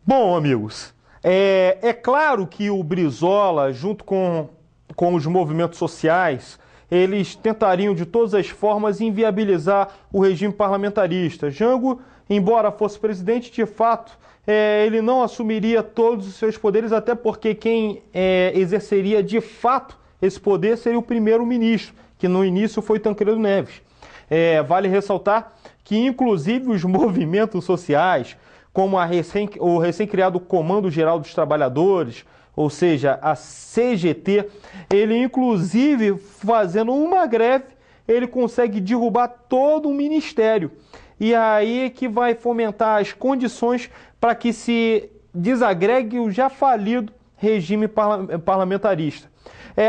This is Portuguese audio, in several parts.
Bom, amigos, é claro que o Brizola, junto com os movimentos sociais, eles tentariam de todas as formas inviabilizar o regime parlamentarista. Jango, embora fosse presidente, de fato, ele não assumiria todos os seus poderes, até porque quem exerceria de fato esse poder seria o primeiro-ministro, que no início foi Tancredo Neves. Vale ressaltar que, inclusive, os movimentos sociais, como o recém-criado Comando Geral dos Trabalhadores, ou seja, a CGT, ele inclusive fazendo uma greve, ele consegue derrubar todo o ministério. E aí que vai fomentar as condições para que se desagregue o já falido regime parlamentarista.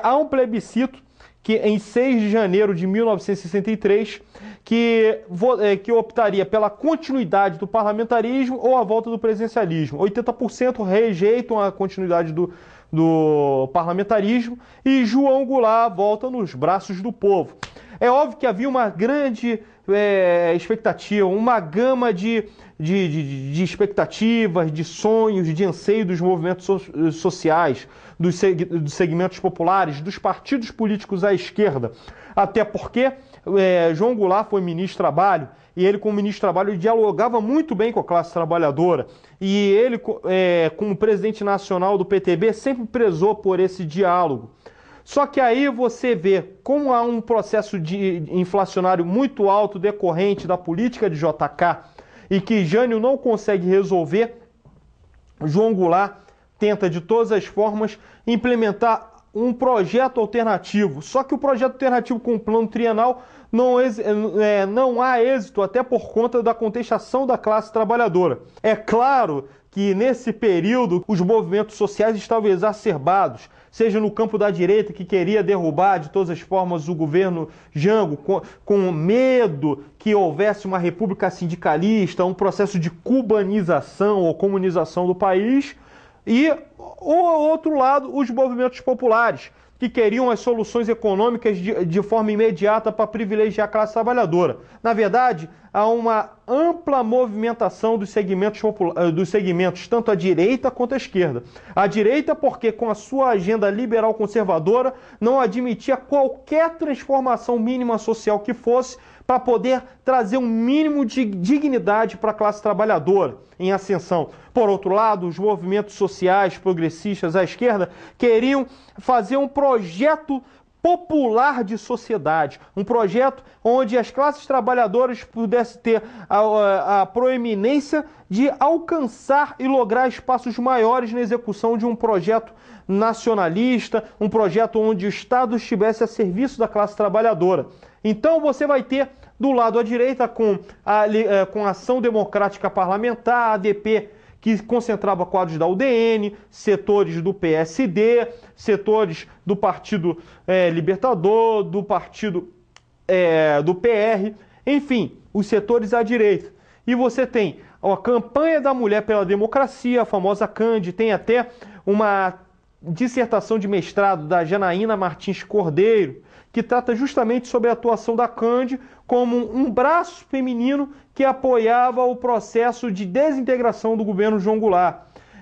Há um plebiscito que em 6 de janeiro de 1963, que optaria pela continuidade do parlamentarismo ou a volta do presidencialismo. 80% rejeitam a continuidade do parlamentarismo e João Goulart volta nos braços do povo. É óbvio que havia uma grande expectativa, uma gama de expectativas, de sonhos, de anseio dos movimentos sociais, dos segmentos populares, dos partidos políticos à esquerda. Até porque João Goulart foi ministro do Trabalho e ele, como ministro do Trabalho, dialogava muito bem com a classe trabalhadora. E ele, como presidente nacional do PTB, sempre prezou por esse diálogo. Só que aí você vê como há um processo inflacionário muito alto decorrente da política de JK e que Jânio não consegue resolver. João Goulart tenta de todas as formas implementar um projeto alternativo. Só que o projeto alternativo com o plano trienal não há êxito, até por conta da contestação da classe trabalhadora. É claro que nesse período os movimentos sociais estavam exacerbados, seja no campo da direita, que queria derrubar de todas as formas o governo Jango, com medo que houvesse uma república sindicalista, um processo de cubanização ou comunização do país, e, ao outro lado, os movimentos populares, que queriam as soluções econômicas de forma imediata para privilegiar a classe trabalhadora. Na verdade, há uma ampla movimentação dos segmentos, tanto à direita quanto à esquerda. A direita, porque com a sua agenda liberal conservadora, não admitia qualquer transformação mínima social que fosse para poder trazer um mínimo de dignidade para a classe trabalhadora em ascensão. Por outro lado, os movimentos sociais progressistas à esquerda queriam fazer um projeto popular de sociedade, um projeto onde as classes trabalhadoras pudessem ter a proeminência de alcançar e lograr espaços maiores na execução de um projeto nacionalista, um projeto onde o Estado estivesse a serviço da classe trabalhadora. Então você vai ter do lado à direita com a Ação Democrática Parlamentar, a ADP, que concentrava quadros da UDN, setores do PSD, setores do Partido Libertador, do Partido do PR, enfim, os setores à direita. E você tem a campanha da Mulher pela Democracia, a famosa CANDE, tem até uma dissertação de mestrado da Janaína Martins Cordeiro, que trata justamente sobre a atuação da CANDE como um braço feminino que apoiava o processo de desintegração do governo João Goulart.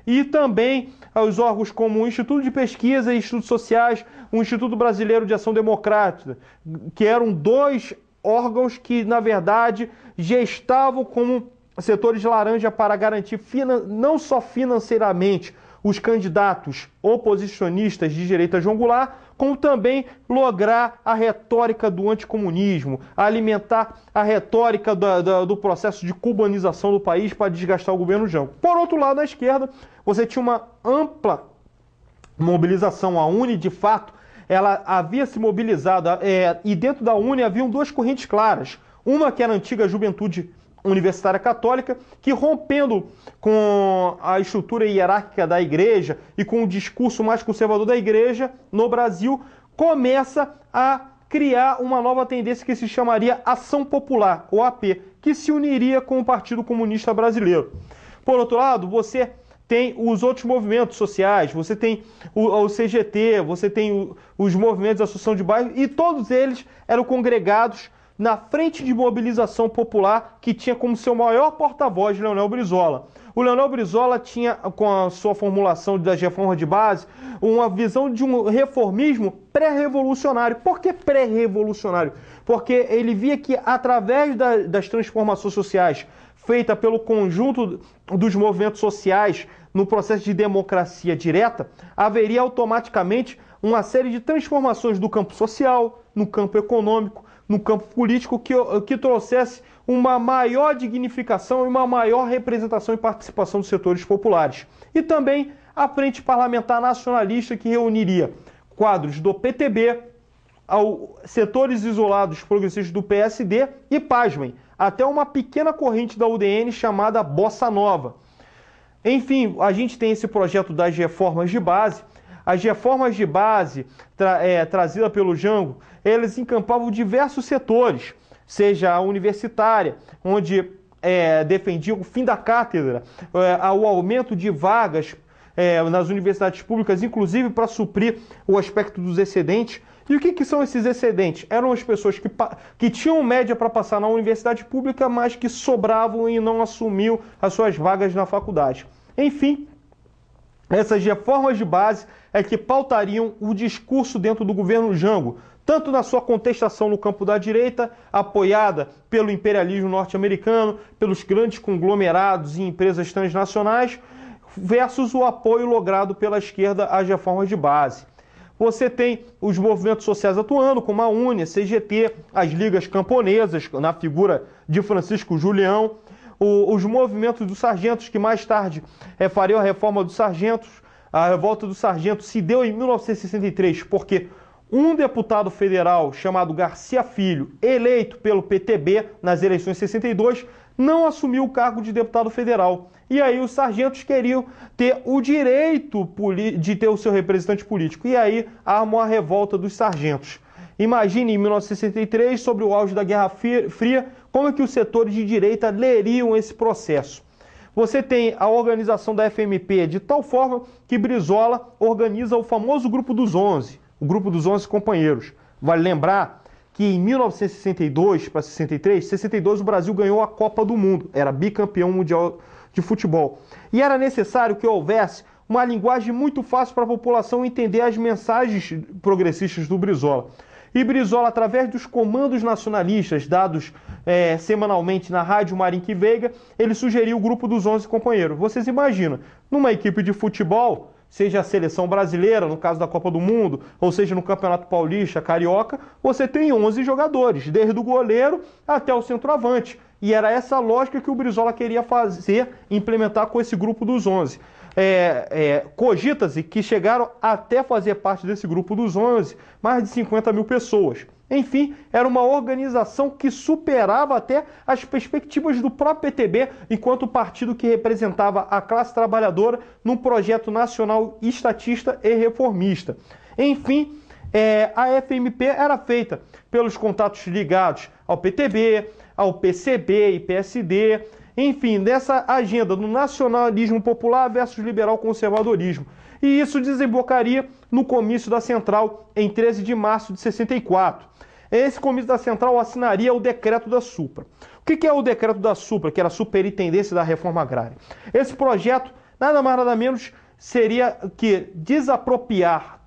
E também os órgãos como o Instituto de Pesquisa e Estudos Sociais, o Instituto Brasileiro de Ação Democrática, que eram 2 órgãos que, na verdade, gestavam como setores laranja para garantir não só financeiramente os candidatos oposicionistas de direita a João Goulart, como também lograr a retórica do anticomunismo, alimentar a retórica do processo de cubanização do país para desgastar o governo Jango. Por outro lado, na esquerda, você tinha uma ampla mobilização. A UNE, de fato, ela havia se mobilizado, e dentro da UNE haviam 2 correntes claras. Uma que era a antiga Juventude Universitária Católica, que, rompendo com a estrutura hierárquica da igreja e com o discurso mais conservador da igreja no Brasil, começa a criar uma nova tendência que se chamaria Ação Popular, ou AP, que se uniria com o Partido Comunista Brasileiro. Por outro lado, você tem os outros movimentos sociais, você tem o CGT, você tem os movimentos de associação de bairro, e todos eles eram congregados na Frente de Mobilização Popular, que tinha como seu maior porta-voz Leonel Brizola. O Leonel Brizola tinha, com a sua formulação das reformas de base, uma visão de um reformismo pré-revolucionário. Por que pré-revolucionário? Porque ele via que, através das transformações sociais feitas pelo conjunto dos movimentos sociais no processo de democracia direta, haveria automaticamente uma série de transformações do campo social, no campo econômico, no campo político, que trouxesse uma maior dignificação e uma maior representação e participação dos setores populares. E também a Frente Parlamentar Nacionalista, que reuniria quadros do PTB, setores isolados progressistas do PSD e, pasmem, até uma pequena corrente da UDN chamada Bossa Nova. Enfim, a gente tem esse projeto das reformas de base. As reformas de base trazidas pelo Jango, elas encampavam diversos setores, seja a universitária, onde defendia o fim da cátedra, o aumento de vagas nas universidades públicas, inclusive para suprir o aspecto dos excedentes. E o que são esses excedentes? Eram as pessoas que tinham média para passar na universidade pública, mas que sobravam e não assumiam as suas vagas na faculdade. Enfim, essas reformas de base é que pautariam o discurso dentro do governo Jango, tanto na sua contestação no campo da direita, apoiada pelo imperialismo norte-americano, pelos grandes conglomerados e empresas transnacionais, versus o apoio logrado pela esquerda às reformas de base. Você tem os movimentos sociais atuando, como a UNE, a CGT, as ligas camponesas, na figura de Francisco Julião, os movimentos dos sargentos, que mais tarde fariam a reforma dos sargentos. A revolta dos sargentos se deu em 1963, porque um deputado federal chamado Garcia Filho, eleito pelo PTB nas eleições de 62, não assumiu o cargo de deputado federal. E aí os sargentos queriam ter o direito de ter o seu representante político. E aí armam a revolta dos sargentos. Imagine em 1963, sobre o auge da Guerra Fria, como é que os setores de direita leriam esse processo. Você tem a organização da FMP de tal forma que Brizola organiza o famoso Grupo dos 11, o Grupo dos 11 Companheiros. Vale lembrar que em 1962 para 62 o Brasil ganhou a Copa do Mundo, era bicampeão mundial de futebol. E era necessário que houvesse uma linguagem muito fácil para a população entender as mensagens progressistas do Brizola. E Brizola, através dos comandos nacionalistas dados semanalmente na Rádio Marinque Veiga, ele sugeriu o Grupo dos 11 Companheiros. Vocês imaginam, numa equipe de futebol, seja a seleção brasileira, no caso da Copa do Mundo, ou seja no Campeonato Paulista, Carioca, você tem 11 jogadores, desde o goleiro até o centroavante. E era essa lógica que o Brizola queria fazer, implementar com esse Grupo dos 11. Cogita-se que chegaram até fazer parte desse Grupo dos 11 mais de 50 mil pessoas. Enfim, era uma organização que superava até as perspectivas do próprio PTB, enquanto partido que representava a classe trabalhadora num projeto nacional estatista e reformista. Enfim, a FMP era feita pelos contatos ligados ao PTB, ao PCB e PSD, enfim, dessa agenda do nacionalismo popular versus liberal-conservadorismo. E isso desembocaria no comício da Central em 13 de março de 64. Esse comício da Central assinaria o decreto da Supra. O que é o decreto da Supra, que era a Superintendência da Reforma Agrária? Esse projeto, nada mais nada menos, seria que desapropriar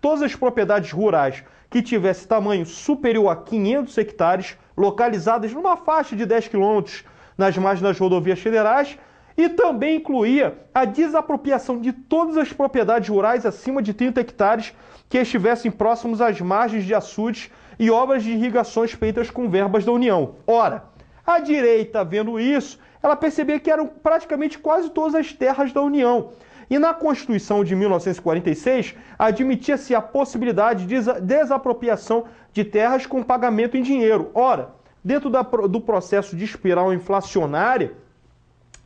todas as propriedades rurais que tivesse tamanho superior a 500 hectares, localizadas numa faixa de 10 quilômetros nas margens das rodovias federais, e também incluía a desapropriação de todas as propriedades rurais acima de 30 hectares que estivessem próximos às margens de açudes e obras de irrigações feitas com verbas da União. Ora, a direita, vendo isso, ela percebia que eram praticamente quase todas as terras da União. E na Constituição de 1946, admitia-se a possibilidade de desapropriação de terras com pagamento em dinheiro. Ora, dentro do processo de espiral inflacionária,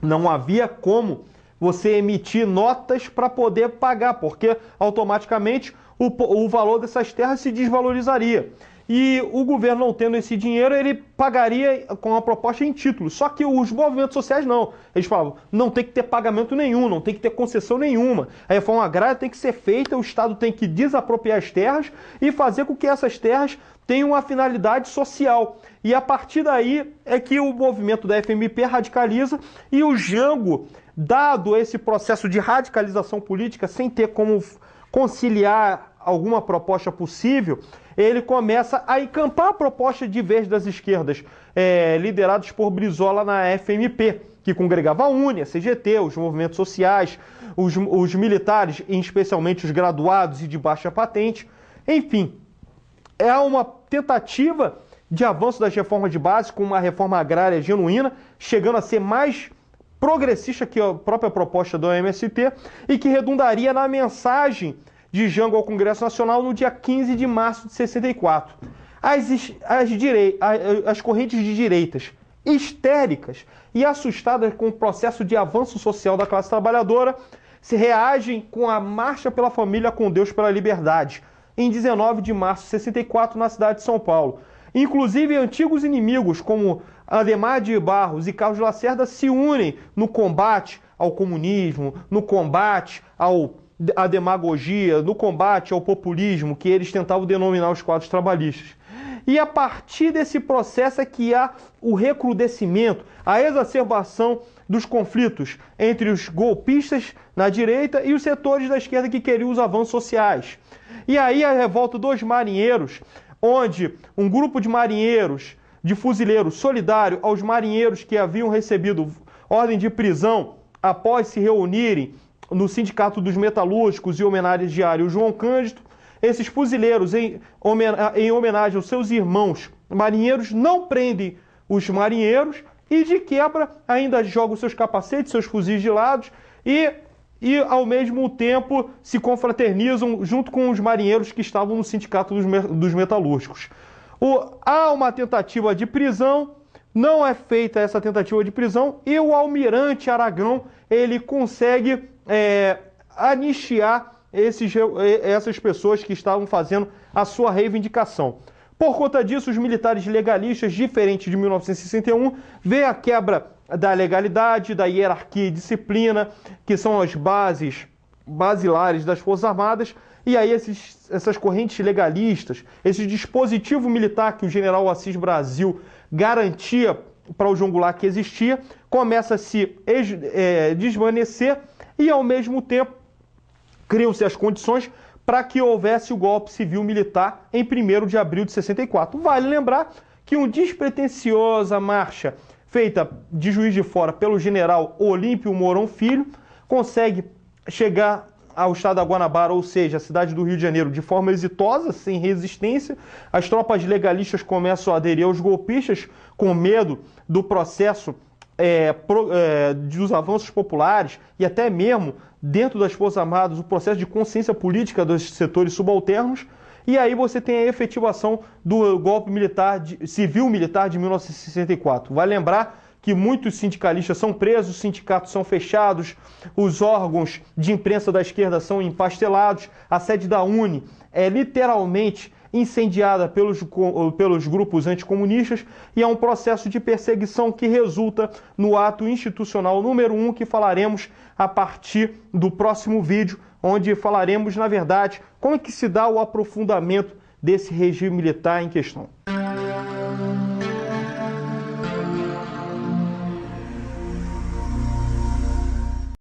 não havia como você emitir notas para poder pagar, porque automaticamente o valor dessas terras se desvalorizaria. e o governo não tendo esse dinheiro, ele pagaria com a proposta em títulos. Só que os movimentos sociais não. Eles falavam, não tem que ter pagamento nenhum, não tem que ter concessão nenhuma. A reforma agrária tem que ser feita, o Estado tem que desapropriar as terras e fazer com que essas terras tenham uma finalidade social. E a partir daí é que o movimento da FMP radicaliza e o Jango, dado esse processo de radicalização política, sem ter como conciliar alguma proposta possível, ele começa a encampar a proposta de vez das esquerdas, liderados por Brizola na FMP, que congregava a UNE, a CGT, os movimentos sociais, os militares, e especialmente os graduados e de baixa patente. Enfim, é uma tentativa de avanço das reformas de base com uma reforma agrária genuína, chegando a ser mais progressista que a própria proposta do MST e que redundaria na mensagem de Jango ao Congresso Nacional no dia 15 de março de 64. As correntes de direitas histéricas e assustadas com o processo de avanço social da classe trabalhadora se reagem com a Marcha pela Família com Deus pela Liberdade, em 19 de março de 64, na cidade de São Paulo. Inclusive, antigos inimigos como Adhemar de Barros e Carlos Lacerda se unem no combate ao comunismo, no combate à demagogia, no combate ao populismo, que eles tentavam denominar os quadros trabalhistas. E a partir desse processo é que há o recrudescimento, a exacerbação dos conflitos entre os golpistas na direita e os setores da esquerda que queriam os avanços sociais. E aí a revolta dos marinheiros, onde um grupo de marinheiros, de fuzileiros, solidário aos marinheiros que haviam recebido ordem de prisão após se reunirem no Sindicato dos Metalúrgicos e homenagearem o João Cândido, esses fuzileiros, em homenagem aos seus irmãos marinheiros, não prendem os marinheiros e, de quebra, ainda jogam seus capacetes, seus fuzis de lado e ao mesmo tempo, se confraternizam junto com os marinheiros que estavam no Sindicato dos Metalúrgicos. Há uma tentativa de prisão, não é feita essa tentativa de prisão, e o almirante Aragão ele consegue anistiar essas pessoas que estavam fazendo a sua reivindicação. Por conta disso, os militares legalistas, diferentes de 1961, vê a quebra da legalidade, da hierarquia e disciplina, que são as bases basilares das Forças Armadas, e aí essas correntes legalistas, esse dispositivo militar que o general Assis Brasil garantia para o João Goulart que existia, começa a se desvanecer e, ao mesmo tempo, criam-se as condições para que houvesse o golpe civil-militar em 1º de abril de 64. Vale lembrar que uma despretensiosa marcha feita de Juiz de Fora pelo general Olímpio Mourão Filho consegue chegar ao estado da Guanabara, ou seja, a cidade do Rio de Janeiro, de forma exitosa, sem resistência. As tropas legalistas começam a aderir aos golpistas com medo do processo dos avanços populares e até mesmo dentro das Forças Armadas o processo de consciência política dos setores subalternos. E aí você tem a efetivação do golpe civil-militar de 1964. Vale lembrar que muitos sindicalistas são presos, os sindicatos são fechados, os órgãos de imprensa da esquerda são empastelados, a sede da UNE é literalmente incendiada pelos grupos anticomunistas e é um processo de perseguição que resulta no ato institucional número 1, que falaremos a partir do próximo vídeo, onde falaremos, na verdade, como é que se dá o aprofundamento desse regime militar em questão.